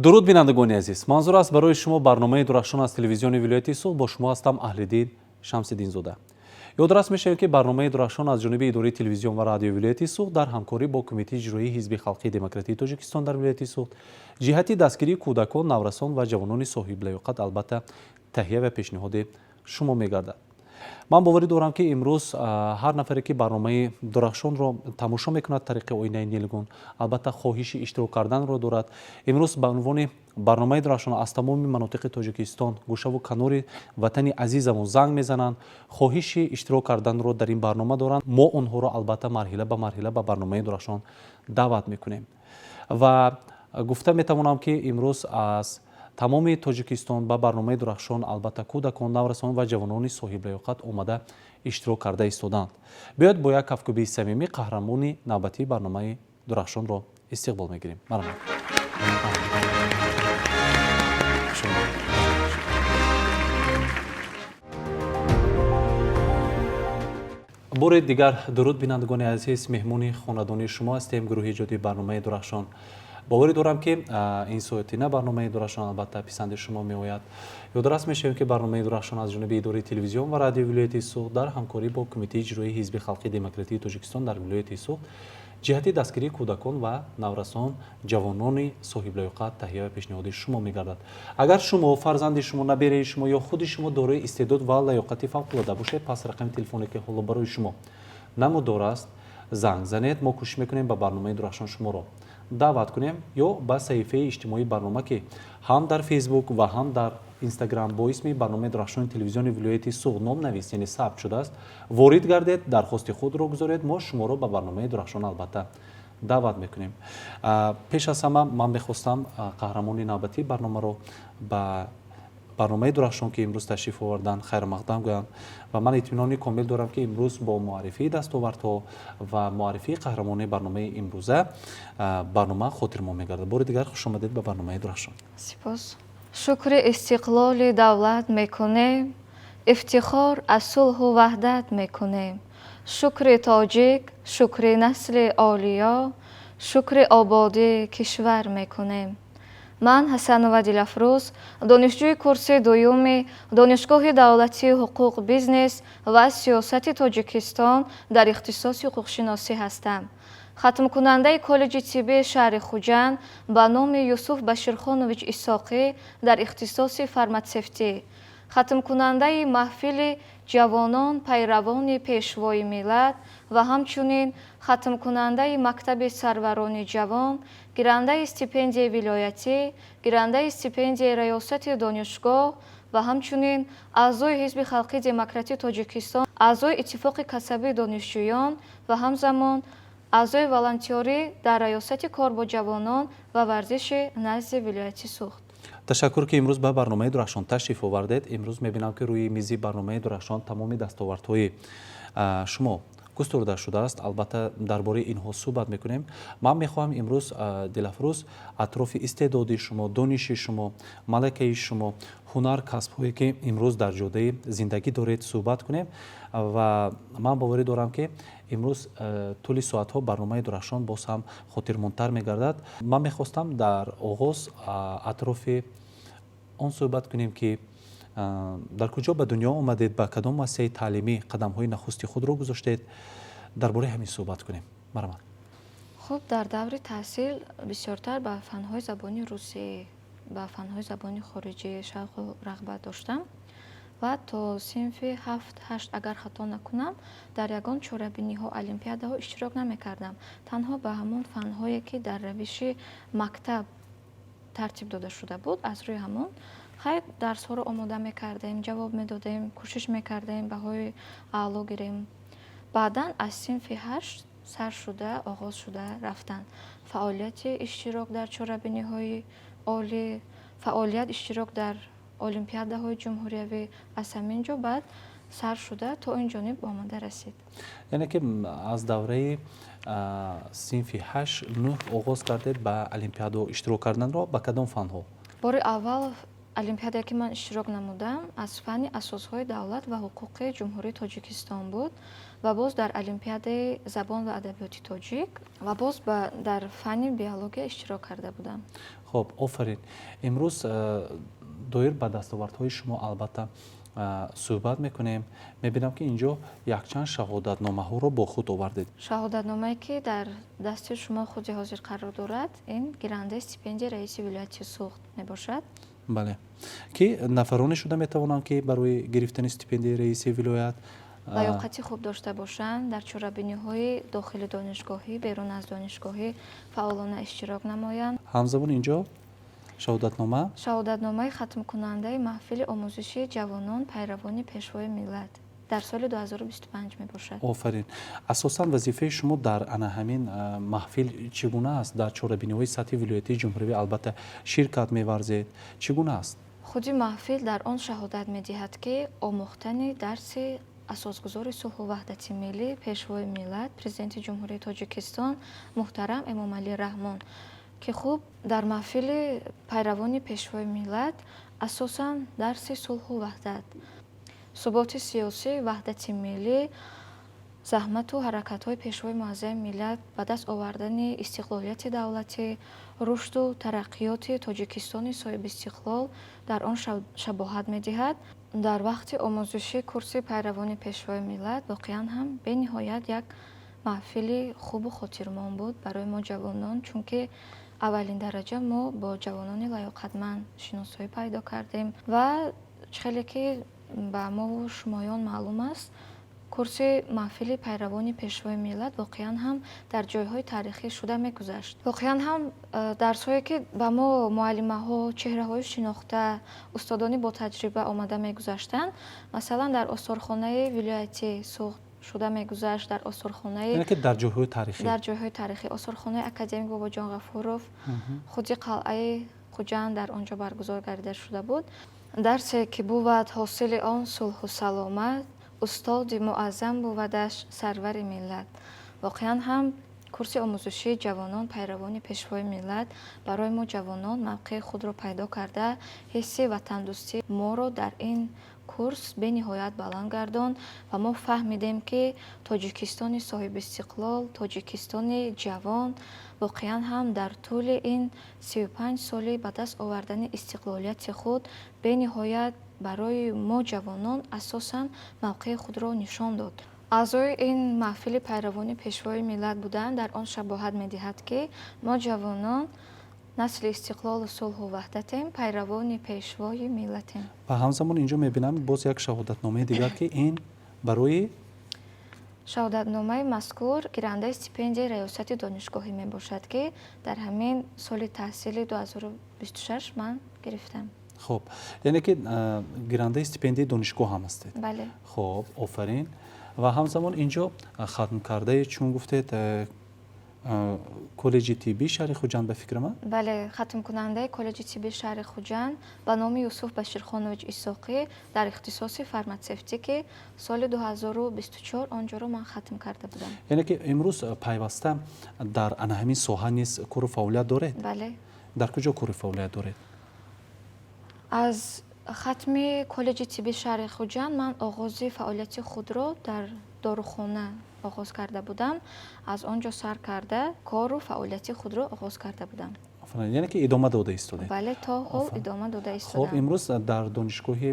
درود بینندگان عزیز، منظور است برای شما برنامه درخشان از تلویزیون ولایت سوخت. با شما هستم اهل‌دین شمس‌الدین زاده. یادداشت می‌شویم که برنامه درخشان از جانب اداره تلویزیون و رادیو ولایت سوخت در همکاری با کمیته اجرایی حزب خلقی دموکراتیک تاجیکستان در ولایت سوخت جهتی دستگیری کودکان، نورسان و جوانان صاحب لیاقت البته تهیه و پیشنهاد شما می‌گردد. من باوری دارم که امروز هر نفری که برنامه درخشان را تماشا میکند طریق آینه نیلگون البته خواهش اشتراک کردن را دارد. امروز به عنوان برنامه درخشان از تمام مناطق تاجیکستان گوشه و کنار وطن عزیزمون زنگ میزنند، خواهش اشتراک کردن را در این برنامه دارند. ما آنها را البته مرحله به مرحله به برنامه درخشان دعوت میکنیم و گفته میتوانم که امروز از تمام تاجیکستان با برنامه درخشان البته کودکان، نورسان و جوانان صاحب لیاقت آمده اشتراک کرده ایستادند. بیاید با یک کفکوبی صمیمی قهرمان نوبتی برنامه درخشان را استقبال میگیریم. مرحبا. بار دیگر درود بینندگان عزیز، مهمون خاندانی شما هستیم، گروه ایجادی برنامه درخشان. باوری دارم که این ساعتینه برنامه درخشان البته پسند شما میآید. یادداشت می‌شویم که برنامه درخشان از جانب اداره تلویزیون و رادیو ولایت سوخت در همکاری با کمیته اجرایی حزب خلقی دموکراتیک تاجیکستان در ولایت سوخت جهتی دستگیری کودکان و نورسان، جوانان صاحب لیاقت تهیه و پیشنهاد شما می‌گردد. اگر شما فرزند شما، نبیره شما یا خود شما دارای استعداد و لیاقت فوق‌العاده باشید، پس رقم تلفنی که حالا برای شما نمودار است زنگ زنید. ما کوشش می‌کنیم با برنامه درخشان شما را دعوت کنیم یا با صفحه اجتماعی برنامه که هم در فیسبوک و هم در اینستاگرام با اسم برنامه درخشان تلویزیون ولایت سوخت نام نویس، یعنی ثبت شده است، وارد گردید، درخواست خود را گذارید. ما شما را به برنامه درخشان البته دعوت میکنیم. پیش از همه من میخواستم قهرمان نوبتی برنامه رو به برنامه درخشان که امروز تشریف آوردن خیر مقدم گویم و من اطمینان کامل دارم که امروز با معرفی دستاوردها و معرفی قهرمان برنامه امروزه برنامه خاطر ما میگردد. بار دیگر خوش آمدید به برنامه درخشان. سپاس. شکر استقلال دولت میکنیم، افتخار از صلح و وحدت میکنیم. شکر تاجیک، شکر نسل آلیا، شکر آبادی کشور میکنیم. من حسنова دلافروز донишҷӯи курси дуюми донишгоҳи давлатии ҳуқуқ, бизнес ва сиёсати тоҷикистон дар ихтисоси ҳуқуқшиносӣ ҳастам. хатмкунандаи коллеҷи тиббии шаҳри хуҷанд ба номи Юсуф Баширхонович Исоқӣ дар ихтисоси фарматсевтӣ. хатмкунандаи маҳфили ҷавонон пайравони пешвои миллат ва ҳамчунин хатмкунандаи мактаби сарварони ҷавон, гирандаи стипендияи вилоятӣ, гирандаи стипендияи раёсати донишгоҳ ва ҳамчунин аъзои ҳизби халқии демократии тоҷикистон, аъзои иттифоқи касабии донишҷӯён ва ҳамзамон аъзои волонтёрӣ дар раёсати кор бо ҷавонон ва варзиши назди вилояти Сӯхт. تشکر که امروز به برنامه درخشان تشریف آوردید. امروز میبینم که روی میزی برنامه درخشان تمام دستاوردهای شما گسترده شده است. البته درباره اینها صحبت میکنیم. من میخواهم امروز دلافروز اطراف استعداد شما، دانش شما، ملکه شما، هنر، کسب هایی که امروز در جاده زندگی دارید صحبت کنیم و من باوری دارم که امروز طول ساعت ها برنامه درخشان باز هم خاطرماندتر میگردد. من میخواستم در آغاز اطراف آن صحبت کنیم که در کجا به دنیا آمدید، به کدام مسیر تعلیمی قدم های نخستی خود را گذاشتید، درباره همین صحبت کنیم. مرحبا. خب در دور تحصیل بسیارتر به فنهای زبانی روسی و فنهای زبانی خارجی شوق و رغبت داشتم و تا صنف 7-8 اگر خطا نکنم در یگان چهاربینی ها المپیاده ها اشتراک نمیکردم. تنها به همون فنهایی که در روش مکتب ترتیب داده شده بود از روی همون خیلی درس ها رو آماده میکردیم، جواب میدادیم، کوشش میکردیم بهای اعلا گیریم. بعدا از صنف 8 سر شده، آغاز شده رفتن فعالیت اشتراک در چهاربینی های عالی، فعالیت اشتراک در المپیاده های جمهوریوی، از همینجا بعد سر شده تا این جانب آمده رسید. یعنی که از دوره صنف 8-9 آغاز کردید به المپیادا اشتراک کردن را. با کدام فن ها؟ بار اول олимпиаде ки ман иштирок намудам аз фанни асосҳои давлат ва ҳуқуқи ҷумҳурии тоҷикистон буд ва боз дар олимпиадаи забон ва адабиёти тоҷик ва боз дар фанни биология иштирок карда будам. хуб, офарин. имрӯз доир ба дастовардҳои шумо албатта суҳбат мекунем. мебинам ки инҷо якчанд шаҳодатномаҳоро бо худ овардед. шаҳодатномае ки дар дасти шумо худи ҳозир қарор дорад, ин гирандаи стипендияи раиси вилояти Суғд мебошад. бале, ки нафароне шуда метавонанд ки барои гирифтани стипендияи раиси вилоят лаёқати хуб дошта бошанд, дар чорабиниҳои дохили донишгоҳӣ, берун аз донишгоҳӣ фаъолона иштирок намоянд. ҳамзамон инҷо шаҳодатномаи хатмкунандаи маҳфили омӯзиши ҷавонон пайравони пешвои миллат дар соли 2025 мебошад. офарин. асосан вазифаи шумо дар ана ҳамин маҳфил чӣ гуна аст? дар чорабиниҳои сатҳи вилоятии ҷумҳуривӣ албатта ширкат меварзед. чӣ гуна аст? худи маҳфил дар он шаҳодат медиҳад ки омӯхтани дарси асосгузори сулҳу ваҳдати миллӣ, пешвои миллат, президенти ҷумҳурии тоҷикистон муҳтарам Эмомалӣ Раҳмон, ки хуб дар маҳфили пайравони пешвои миллат асосан дарси сулҳу ваҳдат, суботи сиёсӣ, ваҳдати миллӣ, заҳмату ҳаракатҳои пешвои муаззаи миллат ба даст овардани истиқлолияти давлатӣ, рушду тараққиёти Тоҷикистони соҳибистиқлол дар он шабоҳат медиҳад. дар вақти омӯзиши курси пайравони пешвои миллат воқеан ҳам бениҳоят як маҳфили хубу хотирмон буд барои мо ҷавонон, чунки аввалин дараҷа мо бо ҷавонони лаёқатманд шиносоӣ пайдо кардем ва хеле ки ба мову шумоён маълум аст, курси маҳфили пайравони пешвои миллат воқеан ҳам дар ҷойҳои тарихӣ шуда мегузашт. воқеан ҳам дарсҳое ки ба мо муаллимаҳо, чеҳраҳои шинохта, устодони бо таҷриба омада мегузаштанд, масалан дар осорхонаи вилояти Суғд шуда мегузашт, дар осорхонаи дар ҷойҳои тарихӣ, осорхонаи академик Бобоҷон Ғафуров, худи қалъаи Хуҷанд дар он ҷо баргузор гардида шуда буд. дарсе ки бувад ҳосили он сулҳу саломат, устоди муаззам бувадаш сарвари миллат. воқеан ҳам курси омӯзишии ҷавонон пайравони пешвои миллат барои мо ҷавонон мавқеи худро пайдо карда, ҳисси ватандӯстии моро дар ин курс бениҳоят баланд гардонд ва мо фаҳмидем ки Тоҷикистони соҳибистиқлол, Тоҷикистони ҷавон воқеан ҳам дар тӯли ин 35 соли ба даст овардани истиқлолияти худ бениҳоят барои мо ҷавонон асосан мавқеи худро нишон дод. аъзои ин маҳфили пайравони пешвои миллат будан дар он шабоҳат медиҳад ки мо ҷавонон насли истиқлолу сулҳу ваҳдатем, пайравони пешвои миллатем. ва ҳамзамон инҷо мебинам боз як шаҳодатномаи дигар ки ин барои шаҳодатномаи мазкур гирандаи стипендияи раёсати донишгоҳӣ мебошад ки дар ҳамин соли таҳсили 2026 ман гирифтам. хуб, яъне ки гирандаи стипендияи донишгоҳ ҳам ҳастед. бале. хуб, офарин. ва ҳамзамон инҷо хатмкардаи чун гуфтед коллеҷи тиббии шаҳри Хуҷанд ба фикр омад? бале, хатмкунандаи коллеҷи тиббии шаҳри Хуҷанд ба номи Юсуф Баширхонович Исоқӣ дар ихтисоси фарматсевтикӣ соли 2024 он ҷоро ман хатм карда будам. яъне ки имрӯз пайваста дар ана ҳамин соҳа низ кору фаъолият доред? бале. дар куҷо кору фаъолият доред? аз хатми коллеҷи тиббии шаҳри Хуҷанд ман оғози фаъолияти худро дар дорухона оғоз карда будам. аз он ҷо сар карда кору фаъолияти худро оғоз карда будам. яъне ки идома дода истодед? бале, то ҳол идома дода хуб, истодам. имрӯз дар донишгоҳи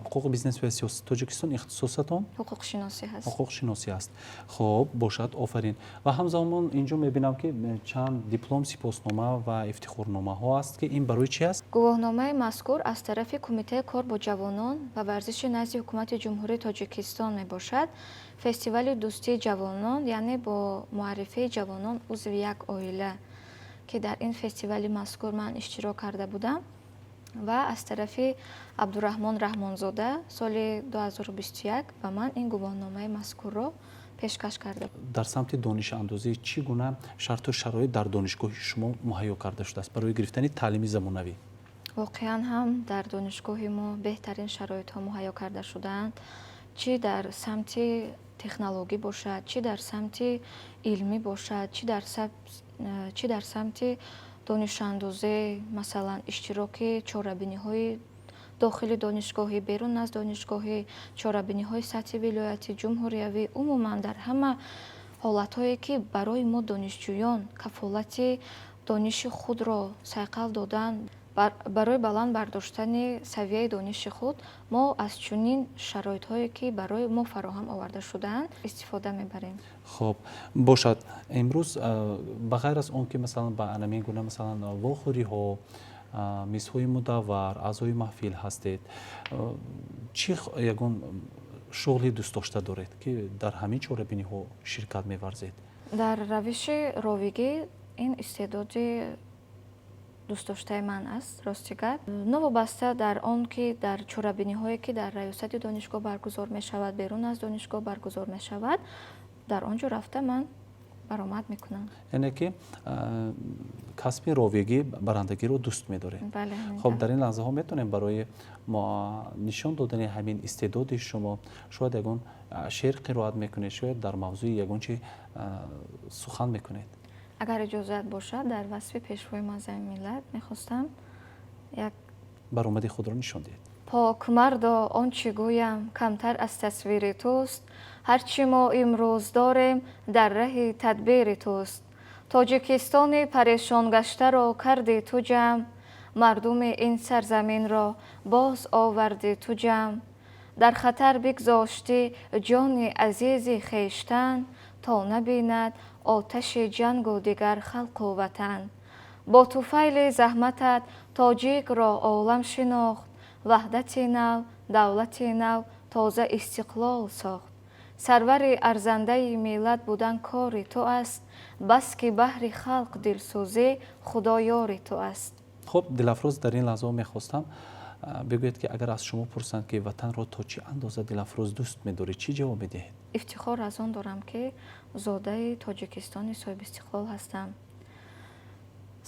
ҳуқуқи бизнес ва сиёсати Тоҷикистон ихтисосатон ҳуқуқшиносӣ ҳаст. ҳуқуқшиносӣ аст. хуб, бошад, офарин. ва ҳамзамон инҷо мебинам ки чанд диплом, сипоснома ва ифтихорномаҳо аст ки ин барои чи аст? гувоҳномаи мазкур аз тарафи Кумитаи кор бо ҷавонон ва варзиши назди ҳукумати ҷумҳурии Тоҷикистон мебошад. фестивали дӯстии ҷавонон, яъне бо муаррифии ҷавонон узви як оила, ки дар ин фестивали мазкур ман иштирок карда будам ва аз тарафи Абдураҳмон Раҳмонзода соли 2021 ба ман ин гувоҳномаи мазкурро пешкаш карда. дар самти донишандозӣ чӣ гуна шарту шароит дар донишгоҳи шумо муҳайё карда шудааст барои гирифтани таълими замонавӣ? воқеан ҳам дар донишгоҳи мо беҳтарин шароитҳо муҳайё карда шудаанд, чӣ дар самти технологӣ бошад, чӣ дар самти илмӣ бошад, чӣ дар самти донишандозе, масалан иштироки чорабиниҳои дохили донишгоҳӣ, берун аз донишгоҳӣ, чорабиниҳои сатҳи вилоятӣ, ҷумҳуриявӣ, умуман дар ҳама ҳолатҳое ки барои мо донишҷӯён кафолати дониши худро сайқал додан, барои баланд бардоштани савияи дониши худ мо аз чунин шароитҳое ки барои мо фароҳам оварда шудаанд истифода мебарем. хуб бошад имрӯз ба ғайр аз он ки масалан ба анамин гуна масалан вохӯриҳо, мизҳои мудаввар, аъзои маҳфил ҳастед, чӣ ягон шуғли дӯстдошта доред ки дар ҳамин чорабиниҳо ширкат меварзед? дар равиши ровигӣ ин истеъдоди дӯстдоштаи ман аст. Ростигап новобаста дар он ки дар чорабиниҳое ки дар раёсати донишгоҳ баргузор мешавад, берун аз донишгоҳ баргузор мешавад, дар он ҷо рафта ман баромад мекунам. яъне ки касби ровигӣ барандагиро дӯст медоред. Бале, хуб дар ин лаҳзаҳо метавонем барои нишон додани ҳамин истеъдоди шумо шояд ягон шеър қироат мекунед, шояд дар мавзӯи ягон чи сухан мекунед. агар иҷозат бошад дар васфи пешвои муаззами миллат мехостам як баромади худро нишон диҳед. покмардо он чӣ гӯям камтар аз тасвири туст, ҳарчи мо имрӯз дорем дар раҳи тадбири туст. тоҷикистони парешонгаштаро карди ту ҷамъ, мардуми ин сарзаминро боз оварди ту ҷамъ. дар хатар бигзоштӣ ҷони азизи хештан, то набинад оташи ҷангу дигар халқу ватан. бо туфайли заҳматат тоҷикро олам шинохт, ваҳдати нав, давлати нав, тоза истиқлол сохт. сарвари арзандаи миллат будан кори ту аст, бас ки баҳри халқ дилсӯзӣ худо ёри ту аст. хуб дилафрӯз дар ин лаҳзаҳо мехостам бигӯед ки агар аз шумо пурсанд ки ватанро то чӣ андоза дилафрӯз дӯст медоред, чӣ ҷавоб медиҳед? ифтихор аз он дорам ки зодаи тоҷикистони соҳибистиқлол ҳастам.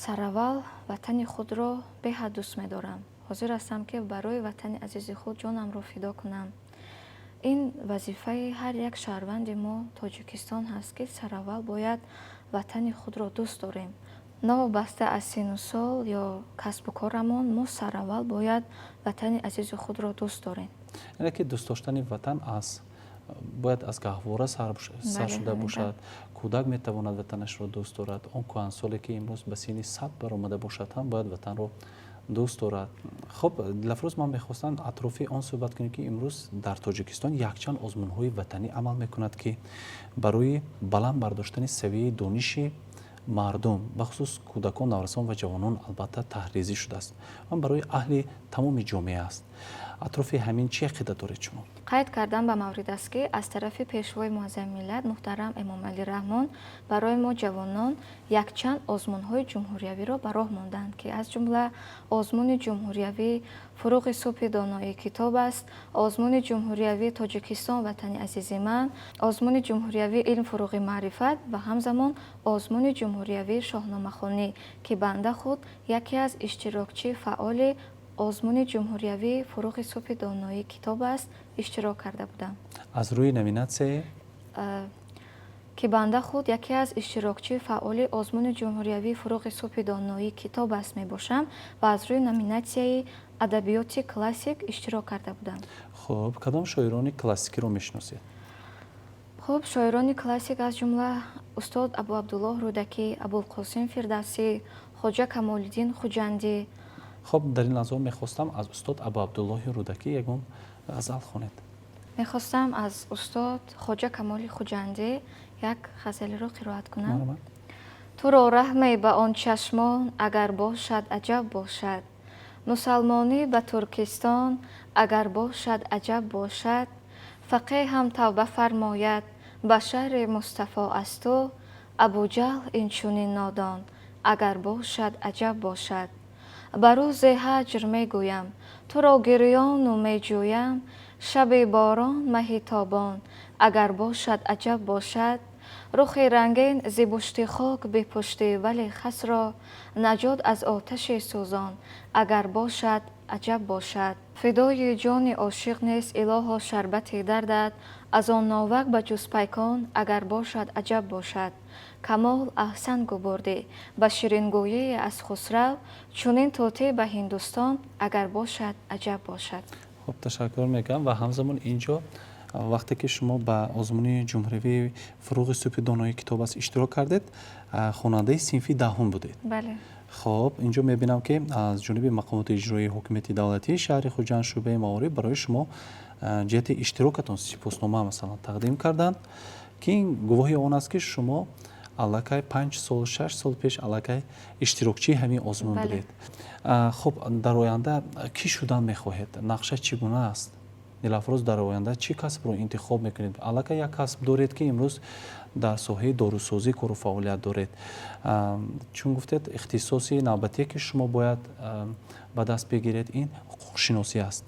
сараввал ватани худро беҳад дӯст медорам. ҳозир ҳастам ки барои ватани азизи худ ҷонамро фидо кунам. ин вазифаи ҳар як шаҳрванди мо тоҷикистон ҳаст ки сараввал бояд ватани худро дӯст дорем. новобаста аз сину сол ё касбу корамон мо сараввал бояд ватани азизи худро дӯст дорем. яъне ки дӯст доштани ватан бояд аз гаҳвора сар шуда бошад. кӯдак метавонад ватанашро дӯст дорад. он кӯҳансоле ки имрӯз ба синни 100 баромада бошад ҳам бояд ватанро дӯст дорад. хуб дилафрӯз ман мехостам атрофи он суҳбат кунем ки имрӯз дар тоҷикистон якчанд озмунҳои ватанӣ амал мекунад ки барои баланд бардоштани савияи дониши мардум бахусус кӯдакон, наврасон ва ҷавонон албатта таҳризӣ шудааст. он барои аҳли тамоми ҷомеа аст. атрофи ҳамин чӣ ақида доред шумо? қайд кардан ба маврид аст ки аз тарафи пешвои муаззами миллат муҳтарам эмомалӣ раҳмон барои мо ҷавонон якчанд озмунҳои ҷумҳуриявиро ба роҳ монданд ки аз ҷумла озмуни ҷумҳуриявӣ фуруғи субҳи доноӣ китоб аст, озмуни ҷумҳуриявӣ тоҷикистон ватани азизи ман, озмуни ҷумҳуриявӣ илм фуруғи маърифат ва ҳамзамон озмуни ҷумҳуриявӣ шоҳномахонӣ ки банда худ яке аз иштирокчии фаъоли озмуни ҷумҳуриявӣ фуруғи субҳи доноӣ китоб аст, иштирок карда будам. аз рӯи номинатсия ки банда худ яке аз иштирокчии фаъоли озмуни ҷумҳуриявӣ фуруғи субҳи доноӣ китоб аст мебошам ва аз рӯи номинатсияи адабиёти классик иштирок карда будам. хуб кадом шоирони классикиро мешиносед? хуб шоирони классик аз ҷумла устод абу абдуллоҳ рӯдакӣ, абулқосим фирдавсӣ, хоҷа камолиддин хуҷандӣ. хуб дар ин лаҳзаҳо мехостам аз устод абу абдуллоҳи рӯдакӣ ягон ғазал хонед. мехостам аз устод хоҷа камоли хуҷандӣ як ғазалиро қироат кунам. туро раҳме ба он чашмон агар бошад аҷаб бошад, мусалмонӣ ба туркистон агар бошад аҷаб бошад, фақеҳам тавба фармояд ба шаҳри мустафо аз ту, абуҷаҳл инчунин нодон агар бошад аҷаб бошад. ба рӯзи ҳаҷр мегӯям туро гирёну меҷӯям, шаби борон маҳи тобон агар бошад аҷаб бошад. рухи рангин зи бушти хок бипуштӣ вале хасро, наҷот аз оташи сӯзон агар бошад عجب باشد فدای جان عاشق نیست الها شربت دردت از آن ناوک به جز پیکان اگر باشد عجب باشد کمال احسن گوبرده به شیرینگویی از خسرو چونین طوطی به هندوستان اگر باشد عجب باشد. خب تشکر میکنم و همزمان اینجا وقتی که شما به آزمون جمهوری فروغ صبح دانایی کتاب است اشتراک کردید خواننده صنفی دهم بودید. بله. خب اینجا میبینم که از جانب مقامات اجرایی حکومت دولتی شهر خوجند شعبه معارف برای شما جهت اشتراکتان سپاسنامه مثلا تقدیم کردند که این گواهی آن است که شما الکای 5 سال 6 سال پیش الکای اشتراکچی همین آزمون بودید. خب در آینده کی شدن میخواهید؟ نقشه چگونه است؟ نیلافروز در آینده چی کسب رو انتخاب میکنید؟ الکای یک کسب دارید که امروز در ساحه داروسازی کار و فعالیت دارید. چون گفتید اختصاصی نوبتی که شما باید به دست بگیرید این حقوق شناسی است.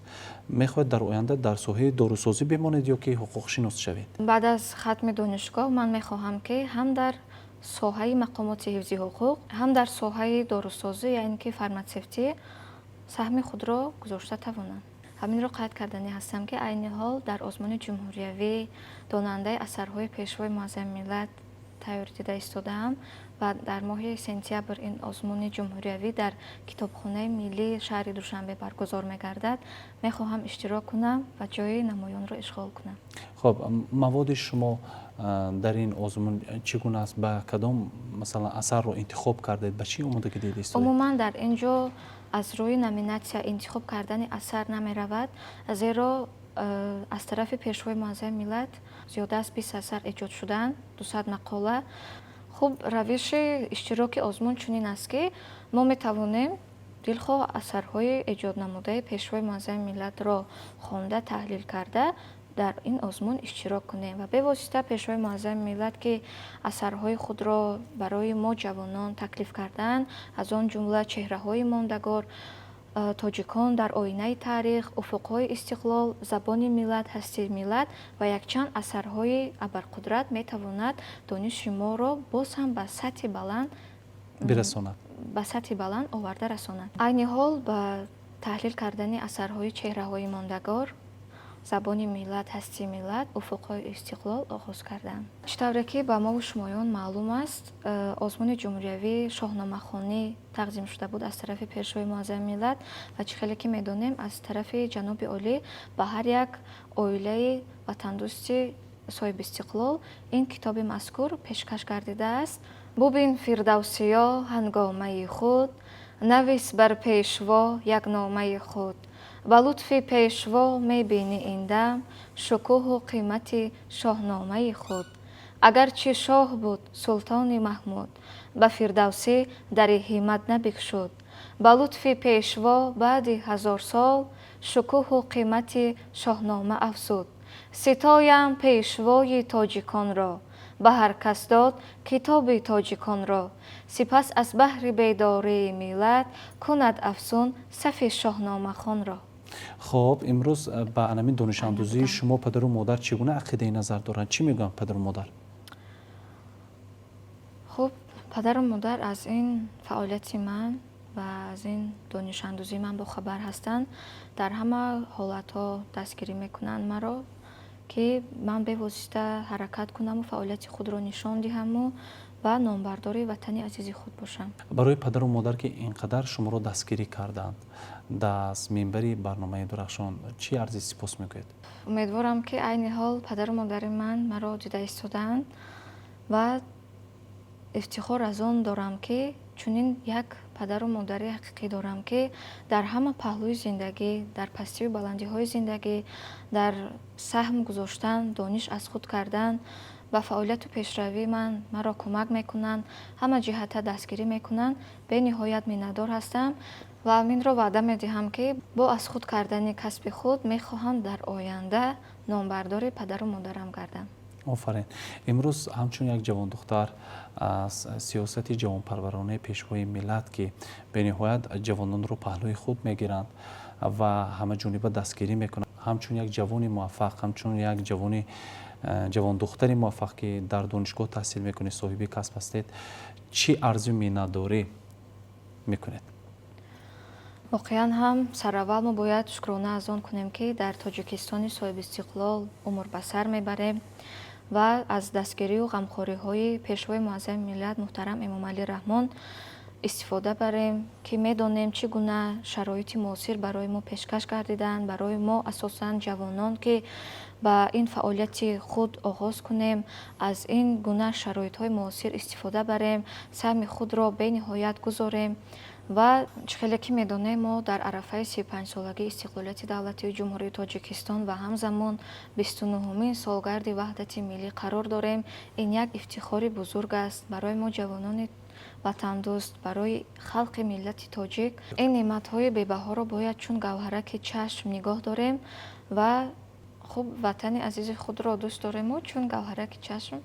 میخواید در آینده در ساحه داروسازی بمانید یا که حقوق شناس شوید؟ بعد از ختم دانشگاه من میخواهم که هم در ساحه مقامات حفظی حقوق هم در ساحه داروسازی یعنی که فارماسیفتی سهم خود را گذاشته توانم. همین را قید کردنی هستم که عین حال در آزمون جمهوریوی داننده اثرهای پیشوای معظم ملت تیاری دیده ایستاده‌ام و در ماه سپتامبر این آزمون جمهوریوی در کتابخانه ملی شهر دوشنبه برگزار می‌گردد. می‌خواهم اشتراک کنم و جای نمایان را اشغال کنم. خب مواد شما در این آزمون چگونه است؟ به کدام مثلا اثر رو انتخاب کردید؟ به چی آمادگی دیده ایستادید؟ عموما در اینجا از روی نامیناسیا انتخاب کردن اثر نمی رود زیرا از طرف پیشوای معظم ملت زیاده از 20 اثر ایجاد شدن 200 مقاله. خب روش اشتراک آزمون چنین است که ما می توانیم دلخواه اثرهای ایجاد نموده پیشوای معظم ملت را خوانده تحلیل کرده در این آزمون اشتراک کنیم و به واسطه پیشوای معظم ملت که اثرهای خود را برای ما جوانان تکلیف کردن از آن جمله چهره‌های ماندگار تاجیکان در آینه تاریخ، افقهای استقلال، زبان ملت، هستی ملت و یک چند اثرهای ابرقدرت میتواند دانش ما را باز هم به سطح بلند برساند. به سطح بلند آورده رساند. عین حال به تحلیل کردن اثرهای چهره‌های ماندگار، زبان ملت، هستی ملت، افقهای استقلال آغاز کردم. چطوری که به ما و شمایان معلوم است آزمون جمهوریوی شاهنامه‌خوانی تقدیم شده بود از طرف پیشوای معظم ملت و چه خیلی که میدونیم از طرف جناب عالی به هر یک عائله وطندوست صاحب استقلال این کتاب مذکور پیشکش گردیده است. ببین فردوسیا هنگامه خود نویس بر پیشوا یک نامه خود به لطف پیشوا میبینی این دم شکوه و قیمت شاهنامه خود اگرچه شاه بود سلطان محمود به فردوسی در همت نبخشود به لطف پیشوا بعد 1000 سال شکوه و قیمت شاهنامه افزود ستایم پیشوای تاجیکان را به هر کس داد کتاب تاجیکان را سپس از بحر بیداری ملت کند افزون صف شاهنامه خان را. خب امروز به همین دانش اندوزی شما پدر و مادر چگونه عقیده نظر دارند؟ چی میگن پدر و مادر؟ خب پدر و مادر از این فعالیت من و از این دانش اندوزی من با خبر هستند. در همه حالت ها دستگیری میکنند مرا که من به واسطه حرکت کنم و فعالیت خود را نشان دهم و نامبردار وطن عزیز خود باشم. برای پدر و مادر که اینقدر شما را دستگیری کردند از منبر برنامه درخشان چی عرض سپاس میگوید؟ امیدوارم که عین حال پدر و مادر من مرا دیده ایستادند و افتخار از آن دارم که چنین یک پدر و مادر حقیقی دارم که در همه پهلوی زندگی در پستی و بلندی های زندگی در سهم گذاشتن دانش از خود کردن و فعالیت و پیشروی من مرا کمک میکنند همه جهت دستگیری میکنند به نهایت منتدار هستم و من را وعده میدهم که با از خود کردن کسب خود میخواهم در آینده نامبردار پدر و مادرم گردم. آفرین. امروز همچون یک جوان دختر از سیاست جوانپرورانه پیشوای ملت که به نهایت جوانان رو پهلوی خود میگیرند و همه جانبه دستگیری میکنند، همچون یک جوان موفق، همچون یک جوان دختری موفق که در دانشگاه تحصیل میکنید، صاحب کسب هستید، چی آرزو میناداری میکنید؟ воқеан ҳам сараввал мо бояд шукрона аз он кунем ки дар тоҷикистони соҳиби истиқлол умр ба сар мебарем ва аз дастгирию ғамхориҳои пешвои муаззами миллат муҳтарам эмомалӣ раҳмон истифода барем ки медонем чӣ гуна шароити муосир барои мо пешкаш гардиданд, барои мо асосан ҷавонон ки ба ин фаъолияти худ оғоз кунем, аз ин гуна шароитҳои муосир истифода барем, саҳми худро бениҳоят гузорем ва хеле ки медонем мо дар арафаи 35-солагии истиқлолияти давлатии ҷумҳурии Тоҷикистон ва ҳамзамон 29-умин солгарди ваҳдати миллӣ қарор дорем. Ин як ифтихори бузург аст барои мо ҷавонони ватандӯст, барои халқи миллати тоҷик. Ин неъматҳои бебаҳоро бояд чун гавҳараки чашм нигоҳ дорем ва хуб ватани азизи худро дӯст дорему чун гавҳараки чашм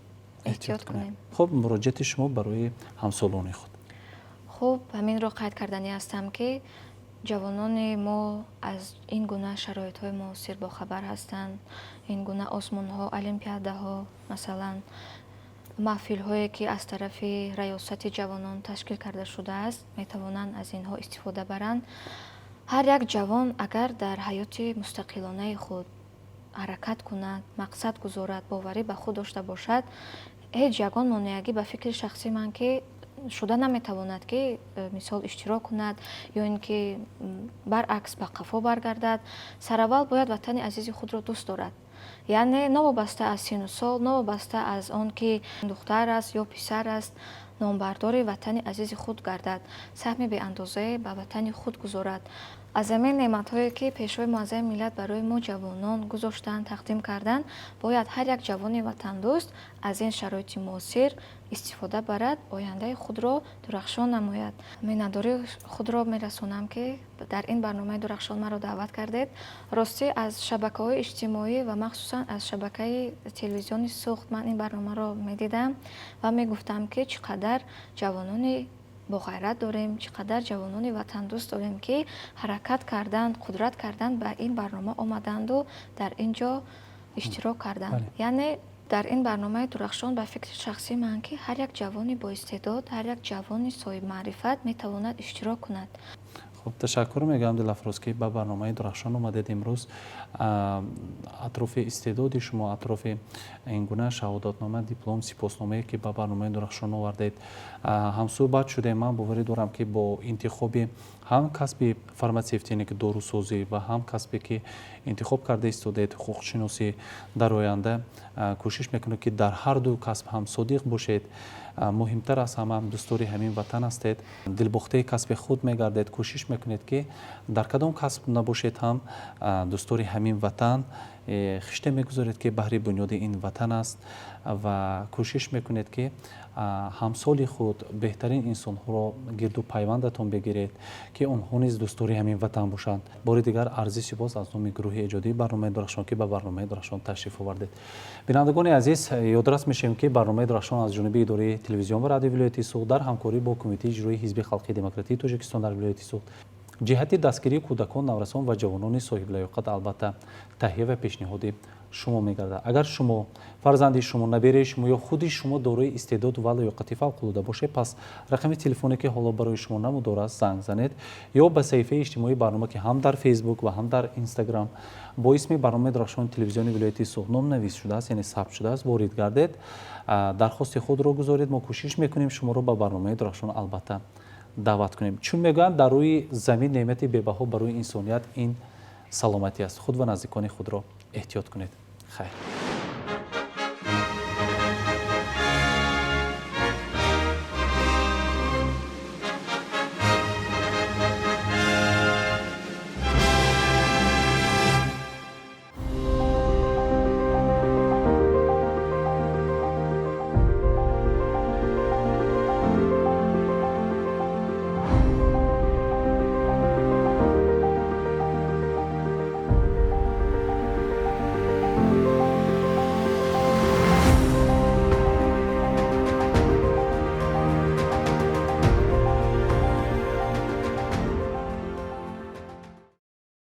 эҳтиёт кунем. хуб муроҷиати шумо барои ҳамсолони худ. хуб ҳаминро қайд карданӣ ҳастам ки ҷавонони мо аз ин гуна шароитҳои муосир бохабар ҳастанд. Ин гуна озмунҳо, олимпиадаҳо, масалан маҳфилҳое ки аз тарафи раёсати ҷавонон ташкил карда шудааст, метавонанд аз инҳо истифода баранд. ҳар як ҷавон агар дар ҳаёти мустақилонаи худ ҳаракат кунад, мақсад гузорад, боварӣ ба худ дошта бошад, ҳеҷ ягон монеагӣ ба фикри шахси ман ки шуда наметавонад ки мисол иштирок кунад ё ин ки баръакс ба қафо баргардад. Сараввал бояд ватани азизи худро дӯст дорад, яъне новобаста аз сину сол, новобаста аз он ки духтар аст ё писар аст, номбардори ватани азизи худ гардад, саҳми беандозае ба ватани худ гузорад. аз амин неъматҳое ки пешвои муаззами миллат барои мо ҷавонон гузоштанд, тақдим карданд, бояд ҳар як ҷавони ватандӯст аз ин шароити муосир истифода барад, ояндаи худро дурахшон намояд. Миннатдории худро мерасонам ки дар ин барномаи дурахшон маро даъват кардед. ростӣ аз шабакаҳои иҷтимоӣ ва махсусан аз шабакаи телевизиони Сӯхт ман ин барномаро медидам ва мегуфтам ки чӣ қадар ҷавонони боғайрат дорем, чӣ қадар ҷавонони ватандӯст дорем ки ҳаракат карданд, қудрат карданд, ба ин барнома омаданду дар ин ҷо иштирок карданд. Яъне дар ин барномаи дурахшон ба фикри шахсии ман ки ҳар як ҷавони боистеъдод, ҳар як ҷавони соҳибмаърифат метавонад иштирок кунад. خب تشکر میگم دلافروز که به برنامه درخشان اومدید امروز. اطراف استعداد شما، اطراف این گونه شهادتنامه، دیپلم، سپاسنامه که به برنامه درخشان آوردید هم صحبت شده. من باوری دارم که با انتخاب هم کسب فارماسیوتیک داروسازی و هم کسبی که انتخاب کرده استودید حقوق شناسی در آینده کوشش میکنید که در هر دو کسب هم صادق باشید. مهمتر از همه دوستداری همین وطن هستید، دلباخته کسب خود میگردید، کوشش میکنید که در کدام کسب نباشید هم دوستداری همین وطن خشته میگذارید که بهر بنیاد این وطن است و کوشش میکنید که همسال خود بهترین انسان ها را گرد و پیوندتان بگیرید که آنها نیز دوستداری همین وطن باشند. بار دیگر عرض سپاس از نام گروه ایجادی برنامه درخشان که به برنامه درخشان تشریف آوردید. بینندگان عزیز، یادداشت میشیم که برنامه درخشان از جانب اداره تلویزیون و رادیو ولایت سوخت در همکاری با کمیته اجرایی حزب خلقی دموکراتیک تاجیکستان در ولایت سوخت جهت دستگیری کودکان، نورسان و جوانان صاحب لیاقت البته تهیه و پیشنهاد شما میگردد. اگر شما فرزندی شما، نبیره شما یا خودی شما دارای استعداد و لیاقت فوق‌العاده باشه، پس رقم تلفنی که حالا برای شما نمودار است زنگ زنید یا به صفحه اجتماعی برنامه که هم در فیسبوک و هم در اینستاگرام با اسم برنامه درخشان تلویزیون ولایت سوخت نام نویس شده است، یعنی ثبت شده است، وارد گردید، درخواست خود را گذارید. ما کوشش میکنیم شما را به برنامه درخشان البته دعوت کنیم. چون میگن در روی زمین نعمت بی‌بها برای انسانیت این سلامتی است. خود و نزدیکان خود را احتیاط کنید. خیر.